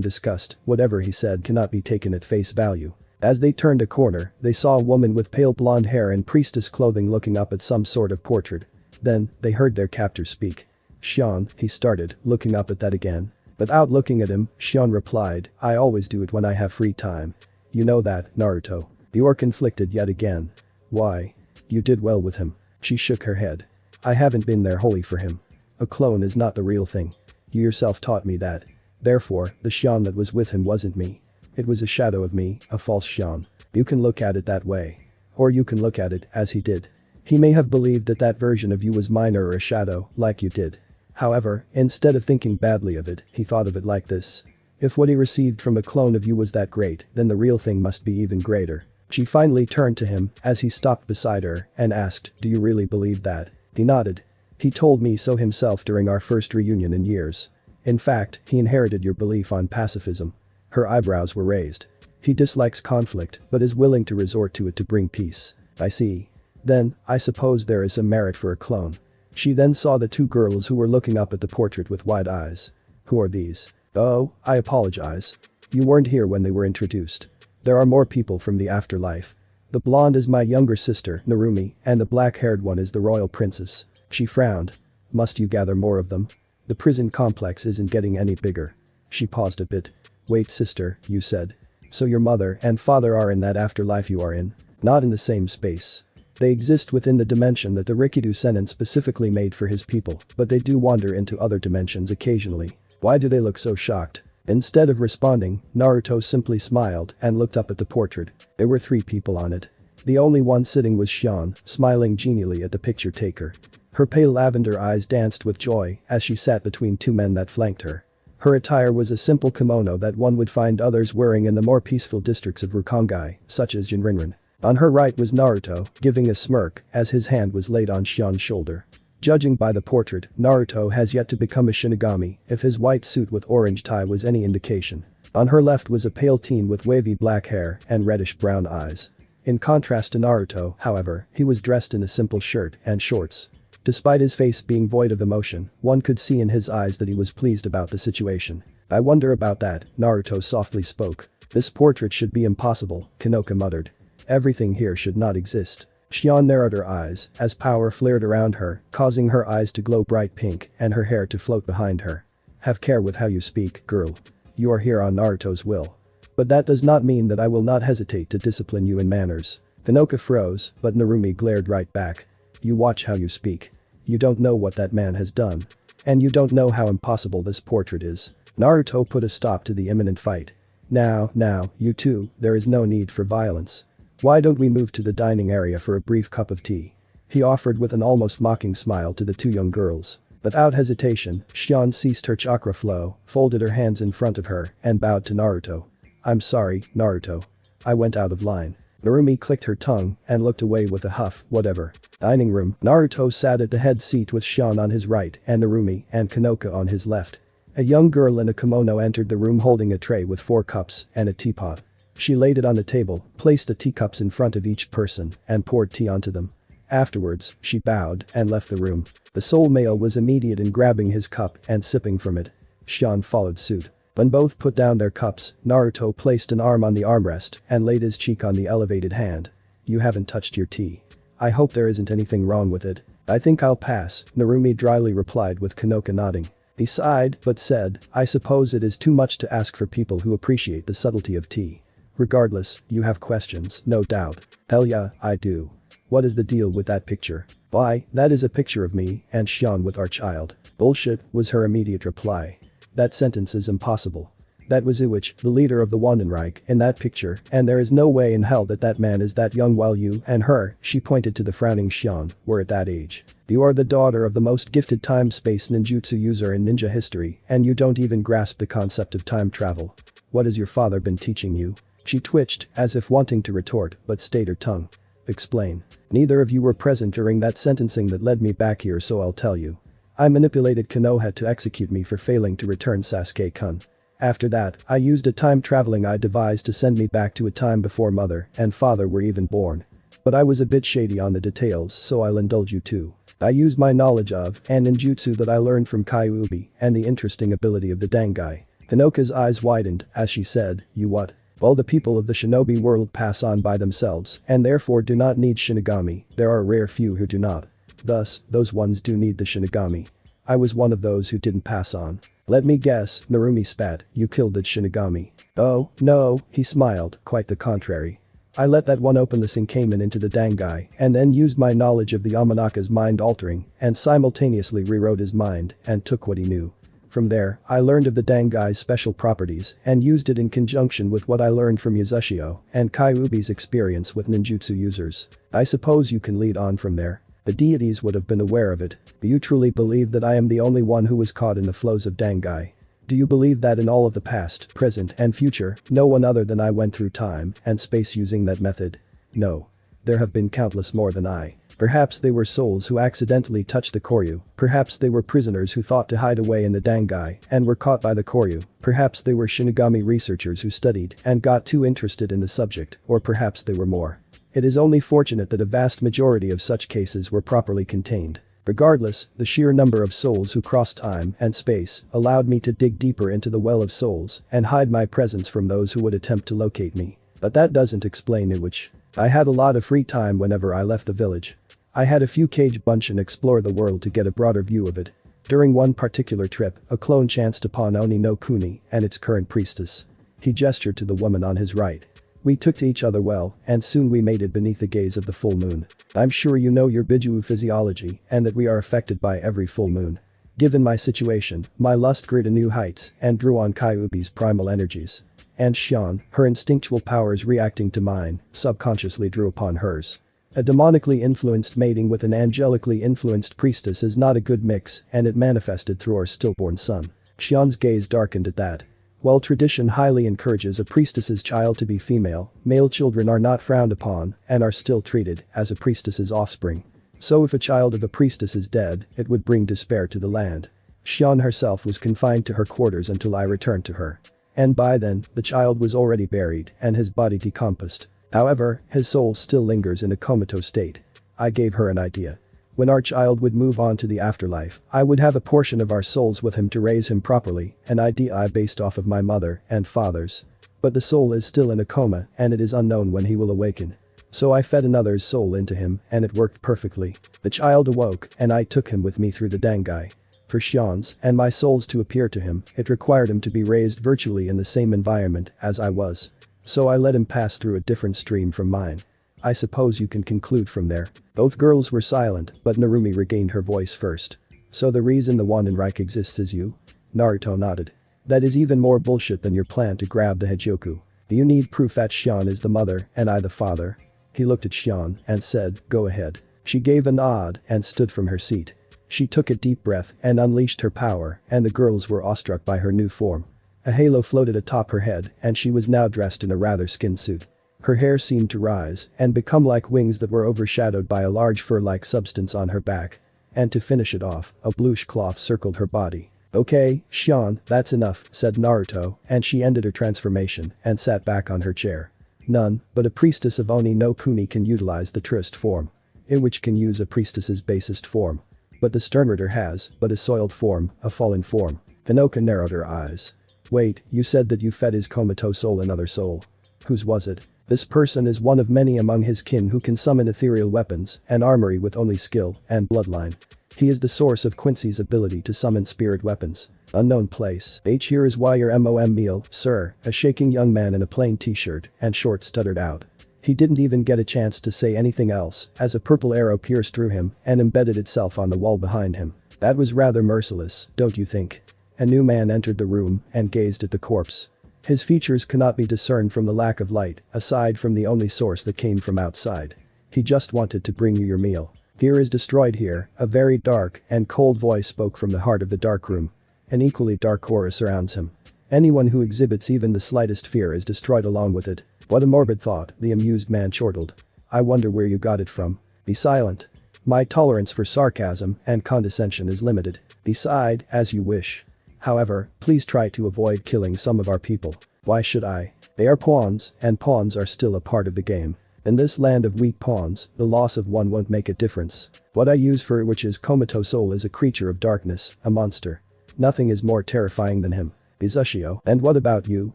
discussed, whatever he said cannot be taken at face value. As they turned a corner, they saw a woman with pale blonde hair and priestess clothing looking up at some sort of portrait. Then, they heard their captor speak. "Shion," he started, looking up at that again. Without looking at him, Shion replied, "I always do it when I have free time. You know that, Naruto." You're conflicted yet again. "Why? You did well with him." She shook her head. "I haven't been there wholly for him. A clone is not the real thing. You yourself taught me that. Therefore, the Shion that was with him wasn't me. It was a shadow of me, a false Shion. You can look at it that way. Or you can look at it as he did. He may have believed that that version of you was minor or a shadow, like you did. However, instead of thinking badly of it, he thought of it like this. If what he received from a clone of you was that great, then the real thing must be even greater." She finally turned to him as he stopped beside her and asked, "Do you really believe that?" He nodded. "He told me so himself during our first reunion in years. In fact, he inherited your belief on pacifism." Her eyebrows were raised. "He dislikes conflict but is willing to resort to it to bring peace." "I see. Then, I suppose there is some merit for a clone." She then saw the two girls who were looking up at the portrait with wide eyes. "Who are these?" "Oh, I apologize. You weren't here when they were introduced. There are more people from the afterlife. The blonde is my younger sister, Narumi, and the black-haired one is the royal princess." She frowned. "Must you gather more of them? The prison complex isn't getting any bigger." She paused a bit. "Wait, sister, you said. So your mother and father are in that afterlife you are in? Not in the same space. They exist within the dimension that the Rikido Sennin specifically made for his people, but they do wander into other dimensions occasionally. Why do they look so shocked?" Instead of responding, Naruto simply smiled and looked up at the portrait. There were 3 people on it. The only one sitting was Shion, smiling genially at the picture taker. Her pale lavender eyes danced with joy as she sat between 2 men that flanked her. Her attire was a simple kimono that one would find others wearing in the more peaceful districts of Rukongai, such as Jinrinrin. On her right was Naruto, giving a smirk as his hand was laid on Shion's shoulder. Judging by the portrait, Naruto has yet to become a Shinigami, if his white suit with orange tie was any indication. On her left was a pale teen with wavy black hair and reddish-brown eyes. In contrast to Naruto, however, he was dressed in a simple shirt and shorts. Despite his face being void of emotion, one could see in his eyes that he was pleased about the situation. "I wonder about that," Naruto softly spoke. "This portrait should be impossible," Kanoka muttered. "Everything here should not exist." Shion narrowed her eyes as power flared around her, causing her eyes to glow bright pink and her hair to float behind her. "Have care with how you speak, girl. You are here on Naruto's will. But that does not mean that I will not hesitate to discipline you in manners." Kanoka froze, but Narumi glared right back. "You watch how you speak. You don't know what that man has done. And you don't know how impossible this portrait is." Naruto put a stop to the imminent fight. Now, you two, there is no need for violence. Why don't we move to the dining area for a brief cup of tea?" He offered with an almost mocking smile to the 2 young girls. Without hesitation, Shion ceased her chakra flow, folded her hands in front of her, and bowed to Naruto. "I'm sorry, Naruto. I went out of line." Narumi clicked her tongue and looked away with a huff, whatever. Dining room, Naruto sat at the head seat with Shion on his right and Narumi and Kanoka on his left. A young girl in a kimono entered the room holding a tray with 4 cups and a teapot. She laid it on the table, placed the teacups in front of each person, and poured tea onto them. Afterwards, she bowed and left the room. The soul male was immediate in grabbing his cup and sipping from it. Shion followed suit. When both put down their cups, Naruto placed an arm on the armrest and laid his cheek on the elevated hand. "You haven't touched your tea. I hope there isn't anything wrong with it." "I think I'll pass," Narumi dryly replied with Kanoka nodding. He sighed but said, "I suppose it is too much to ask for people who appreciate the subtlety of tea. Regardless, you have questions, no doubt." "Hell yeah, I do. What is the deal with that picture?" "Why, that is a picture of me and Shion with our child." "Bullshit," was her immediate reply. "That sentence is impossible. That was Iwich, the leader of the Wandenreich, in that picture, and there is no way in hell that that man is that young while you and her," she pointed to the frowning Shion, "were at that age. You are the daughter of the most gifted time-space ninjutsu user in ninja history, and you don't even grasp the concept of time travel. What has your father been teaching you?" She twitched, as if wanting to retort, but stayed her tongue. "Explain. Neither of you were present during that sentencing that led me back here, so I'll tell you. I manipulated Konoha to execute me for failing to return Sasuke-kun. After that, I used a time-traveling I devised to send me back to a time before mother and father were even born. But I was a bit shady on the details, so I'll indulge you too. I used my knowledge of and ninjutsu that I learned from Kyuubi and the interesting ability of the Dangai." Kanoka's eyes widened as she said, "You what?" "Well, the people of the shinobi world pass on by themselves and therefore do not need Shinigami. There are a rare few who do not. Thus, those ones do need the Shinigami. I was one of those who didn't pass on." "Let me guess," Narumi spat, "you killed the Shinigami." "Oh, no," he smiled, "quite the contrary. I let that one open the Senkamen into the Dangai and then used my knowledge of the Yamanaka's mind altering and simultaneously rewrote his mind and took what he knew. From there, I learned of the Dangai's special properties and used it in conjunction with what I learned from Yuzashio and Kyuubi's experience with ninjutsu users. I suppose you can lead on from there. The deities would have been aware of it. Do you truly believe that I am the only one who was caught in the flows of Dangai? Do you believe that in all of the past, present, and future, no one other than I went through time and space using that method? No. There have been countless more than I. Perhaps they were souls who accidentally touched the Koryu, perhaps they were prisoners who thought to hide away in the Dangai and were caught by the Koryu, perhaps they were Shinigami researchers who studied and got too interested in the subject, or perhaps they were more. It is only fortunate that a vast majority of such cases were properly contained. Regardless, the sheer number of souls who crossed time and space allowed me to dig deeper into the well of souls and hide my presence from those who would attempt to locate me. But that doesn't explain it, which I had a lot of free time whenever I left the village. I had a few cage bunch and explore the world to get a broader view of it. During one particular trip, a clone chanced upon Oni no Kuni and its current priestess. He gestured to the woman on his right. We took to each other well, and soon we mated beneath the gaze of the full moon. I'm sure you know your Bijuu physiology and that we are affected by every full moon. Given my situation, my lust grew to new heights and drew on Kyuubi's primal energies. And Shion, her instinctual powers reacting to mine, subconsciously drew upon hers. A demonically influenced mating with an angelically influenced priestess is not a good mix, and it manifested through our stillborn son. Shion's gaze darkened at that. While tradition highly encourages a priestess's child to be female, male children are not frowned upon and are still treated as a priestess's offspring. So if a child of a priestess is dead, it would bring despair to the land. Shion herself was confined to her quarters until I returned to her. And by then, the child was already buried and his body decomposed. However, his soul still lingers in a comatose state. I gave her an idea. When our child would move on to the afterlife, I would have a portion of our souls with him to raise him properly, an idea I based off of my mother and father's. But the soul is still in a coma and it is unknown when he will awaken. So I fed another's soul into him and it worked perfectly. The child awoke and I took him with me through the Dangai. For Shion's and my souls to appear to him, it required him to be raised virtually in the same environment as I was. So I let him pass through a different stream from mine. I suppose you can conclude from there. Both girls were silent, but Narumi regained her voice first. So the reason the Wandenreich exists is you? Naruto nodded. That is even more bullshit than your plan to grab the Hejoku. Do you need proof that Shion is the mother and I the father? He looked at Shion and said, go ahead. She gave a nod and stood from her seat. She took a deep breath and unleashed her power, and the girls were awestruck by her new form. A halo floated atop her head and she was now dressed in a rather skin suit. Her hair seemed to rise and become like wings that were overshadowed by a large fur-like substance on her back. And to finish it off, a bluish cloth circled her body. "Okay, Shion, that's enough," said Naruto, and she ended her transformation and sat back on her chair. None but a priestess of Oni no Kuni can utilize the truest form. In which can use a priestess's basest form. But the Sternritter has but a soiled form, a fallen form. Hinoka narrowed her eyes. "Wait, you said that you fed his comatose soul another soul. Whose was it?" This person is one of many among his kin who can summon ethereal weapons and armory with only skill and bloodline. He is the source of Quincy's ability to summon spirit weapons. Unknown place. Here is why your mom meal, sir, a shaking young man in a plain t-shirt and shorts stuttered out. He didn't even get a chance to say anything else as a purple arrow pierced through him and embedded itself on the wall behind him. That was rather merciless, don't you think? A new man entered the room and gazed at the corpse. His features cannot be discerned from the lack of light, aside from the only source that came from outside. He just wanted to bring you your meal. Here is destroyed here, a very dark and cold voice spoke from the heart of the dark room. An equally dark aura surrounds him. Anyone who exhibits even the slightest fear is destroyed along with it. What a morbid thought, the amused man chortled. I wonder where you got it from. Be silent. My tolerance for sarcasm and condescension is limited. Decide as you wish. However, please try to avoid killing some of our people. Why should I? They are pawns, and pawns are still a part of the game. In this land of weak pawns, the loss of one won't make a difference. What I use for which is comatose soul is a creature of darkness, a monster. Nothing is more terrifying than him. Izushio. And what about you?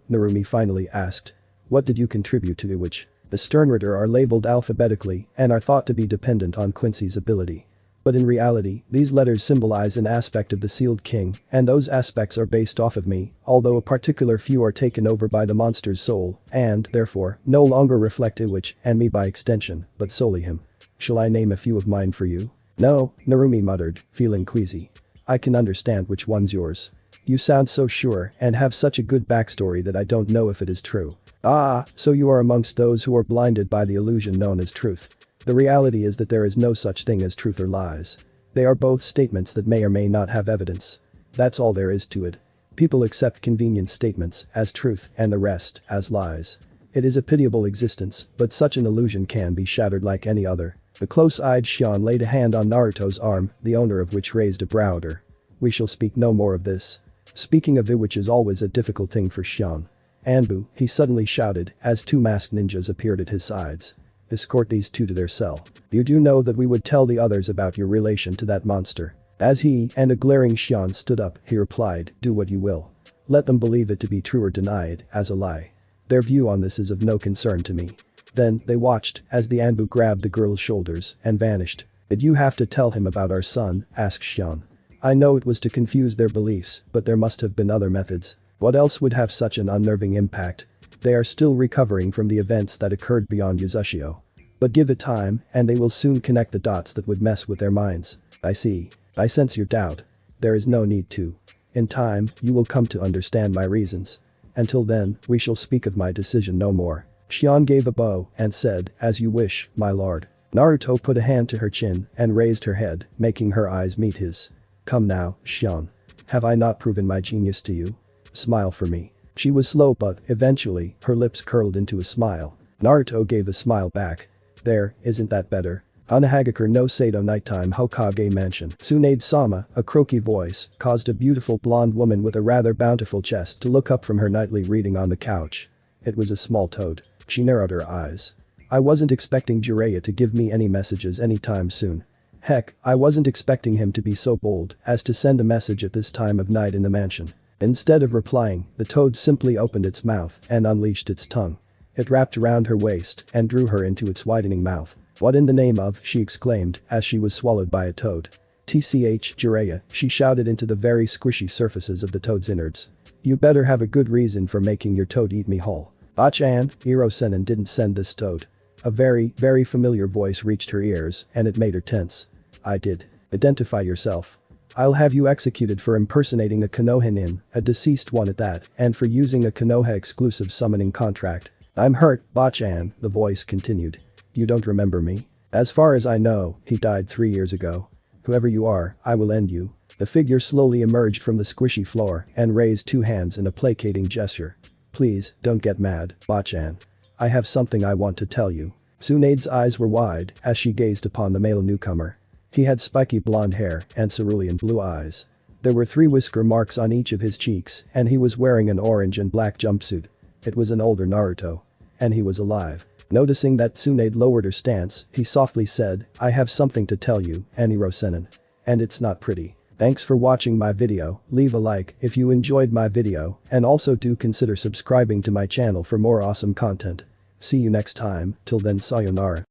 Narumi finally asked. What did you contribute to which? The Sternritter are labeled alphabetically and are thought to be dependent on Quincy's ability. But in reality, these letters symbolize an aspect of the Sealed King, and those aspects are based off of me, although a particular few are taken over by the monster's soul, and, therefore, no longer reflect Iwich and me by extension, but solely him. Shall I name a few of mine for you? No, Narumi muttered, feeling queasy. I can understand which one's yours. You sound so sure and have such a good backstory that I don't know if it is true. Ah, so you are amongst those who are blinded by the illusion known as truth. The reality is that there is no such thing as truth or lies. They are both statements that may or may not have evidence. That's all there is to it. People accept convenient statements as truth and the rest as lies. It is a pitiable existence, but such an illusion can be shattered like any other. The close-eyed Shion laid a hand on Naruto's arm, the owner of which raised a browder. We shall speak no more of this. Speaking of it, which is always a difficult thing for Shion. Anbu, he suddenly shouted as two masked ninjas appeared at his sides. Escort these two to their cell. You do know that we would tell the others about your relation to that monster. As he and a glaring Shion stood up, he replied, do what you will. Let them believe it to be true or deny it as a lie. Their view on this is of no concern to me. Then, they watched as the Anbu grabbed the girl's shoulders and vanished. Did you have to tell him about our son? Asked Shion. I know it was to confuse their beliefs, but there must have been other methods. What else would have such an unnerving impact? They are still recovering from the events that occurred beyond Izushio. But give it time, and they will soon connect the dots that would mess with their minds. I see. I sense your doubt. There is no need to. In time, you will come to understand my reasons. Until then, we shall speak of my decision no more. Shion gave a bow and said, as you wish, my lord. Naruto put a hand to her chin and raised her head, making her eyes meet his. Come now, Shion. Have I not proven my genius to you? Smile for me. She was slow but, eventually, her lips curled into a smile. Naruto gave a smile back. There, isn't that better? Anahagakure no Sato Nighttime Hokage Mansion. Tsunade-sama, a croaky voice, caused a beautiful blonde woman with a rather bountiful chest to look up from her nightly reading on the couch. It was a small toad. She narrowed her eyes. I wasn't expecting Jiraiya to give me any messages anytime soon. Heck, I wasn't expecting him to be so bold as to send a message at this time of night in the mansion. Instead of replying, the toad simply opened its mouth and unleashed its tongue. It wrapped around her waist and drew her into its widening mouth. What in the name of, she exclaimed as she was swallowed by a toad. TCH Jiraiya, she shouted into the very squishy surfaces of the toad's innards. You better have a good reason for making your toad eat me whole. Bachan, Iro-Senin didn't send this toad. A very, very familiar voice reached her ears and it made her tense. I did. Identify yourself. I'll have you executed for impersonating a Konoha a deceased one at that, and for using a Konoha exclusive summoning contract. I'm hurt, Bachan, the voice continued. You don't remember me? As far as I know, he died 3 years ago. Whoever you are, I will end you. The figure slowly emerged from the squishy floor and raised two hands in a placating gesture. Please, don't get mad, Bachan. I have something I want to tell you. Tsunade's eyes were wide as she gazed upon the male newcomer. He had spiky blonde hair and cerulean blue eyes. There were 3 whisker marks on each of his cheeks and he was wearing an orange and black jumpsuit. It was an older Naruto. And he was alive. Noticing that Tsunade lowered her stance, he softly said, I have something to tell you, Aniro-senin. And it's not pretty. Thanks for watching my video, leave a like if you enjoyed my video and also do consider subscribing to my channel for more awesome content. See you next time, till then sayonara.